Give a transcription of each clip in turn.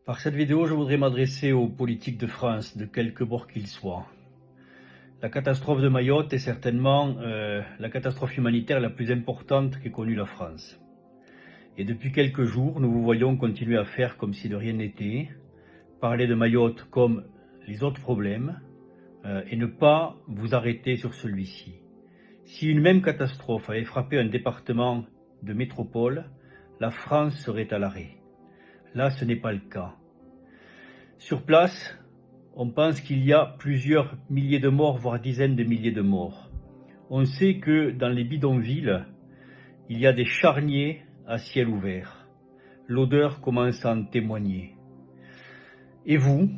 Par cette vidéo, je voudrais m'adresser aux politiques de France, de quelque bord qu'ils soient. La catastrophe de Mayotte est certainement la catastrophe humanitaire la plus importante qu'ait connue la France. Et depuis quelques jours, nous vous voyons continuer à faire comme si de rien n'était, parler de Mayotte comme les autres problèmes, et ne pas vous arrêter sur celui-ci. Si une même catastrophe avait frappé un département de métropole, la France serait à l'arrêt. Là, ce n'est pas le cas. Sur place, on pense qu'il y a plusieurs milliers de morts, voire dizaines de milliers de morts. On sait que dans les bidonvilles, il y a des charniers à ciel ouvert. L'odeur commence à en témoigner. Et vous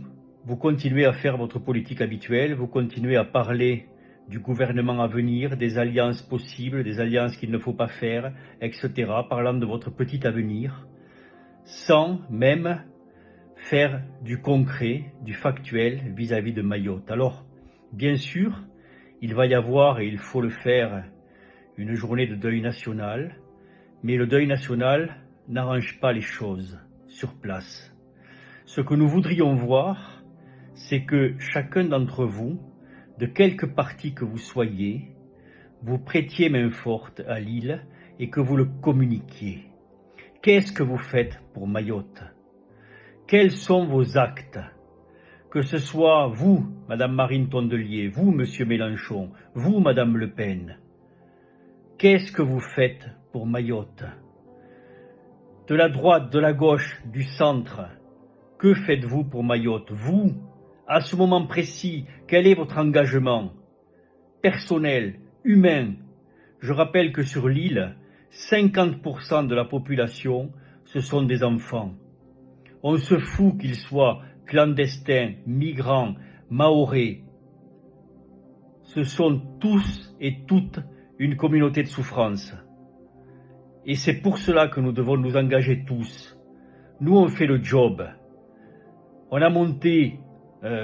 continuez à faire votre politique habituelle, vous continuez à parler du gouvernement à venir, des alliances possibles, des alliances qu'il ne faut pas faire, etc., parlant de votre petit avenir, sans même faire du concret, du factuel vis-à-vis de Mayotte. Alors, bien sûr, il va y avoir, et il faut le faire, une journée de deuil national, mais le deuil national n'arrange pas les choses sur place. Ce que nous voudrions voir, c'est que chacun d'entre vous, de quelque parti que vous soyez, vous prêtiez main forte à l'île et que vous le communiquiez. Qu'est-ce que vous faites pour Mayotte ? Quels sont vos actes? Que ce soit vous, Madame Marine Tondelier, vous, Monsieur Mélenchon, vous, Madame Le Pen. Qu'est-ce que vous faites pour Mayotte? De la droite, de la gauche, du centre, que faites-vous pour Mayotte? Vous, à ce moment précis, quel est votre engagement personnel, humain? Je rappelle que sur l'île, 50% de la population, ce sont des enfants. On se fout qu'ils soient clandestins, migrants, mahorais. Ce sont tous et toutes une communauté de souffrance. Et c'est pour cela que nous devons nous engager tous. Nous, on fait le job. On a monté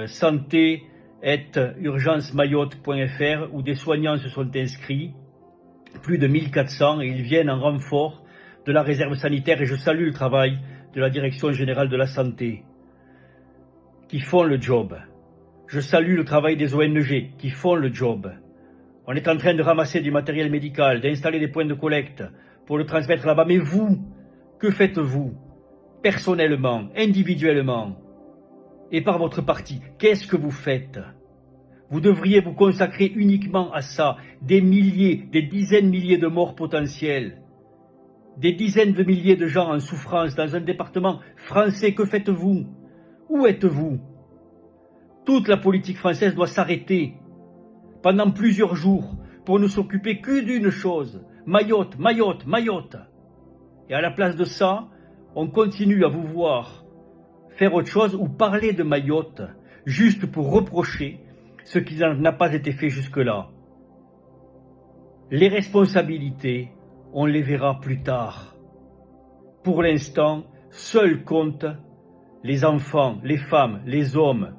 santé@urgencemayotte.fr où des soignants se sont inscrits, plus de 1400, et ils viennent en renfort de la réserve sanitaire. Et je salue le travail de la Direction générale de la santé, qui font le job. Je salue le travail des ONG, qui font le job. On est en train de ramasser du matériel médical, d'installer des points de collecte pour le transmettre là-bas. Mais vous, que faites-vous, personnellement, individuellement, et par votre parti? Qu'est-ce que vous faites? Vous devriez vous consacrer uniquement à ça. Des milliers, des dizaines de milliers de morts potentiels. Des dizaines de milliers de gens en souffrance dans un département français. Que faites-vous? Où êtes-vous? Toute la politique française doit s'arrêter pendant plusieurs jours pour ne s'occuper que d'une chose. Mayotte, Mayotte, Mayotte. Et à la place de ça, on continue à vous voir faire autre chose ou parler de Mayotte juste pour reprocher ce qui n'a pas été fait jusque-là. Les responsabilités, on les verra plus tard. Pour l'instant, seuls comptent les enfants, les femmes, les hommes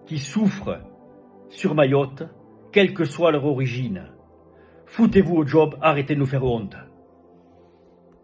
qui souffrent sur Mayotte, quelle que soit leur origine. Foutez-vous au job, arrêtez de nous faire honte.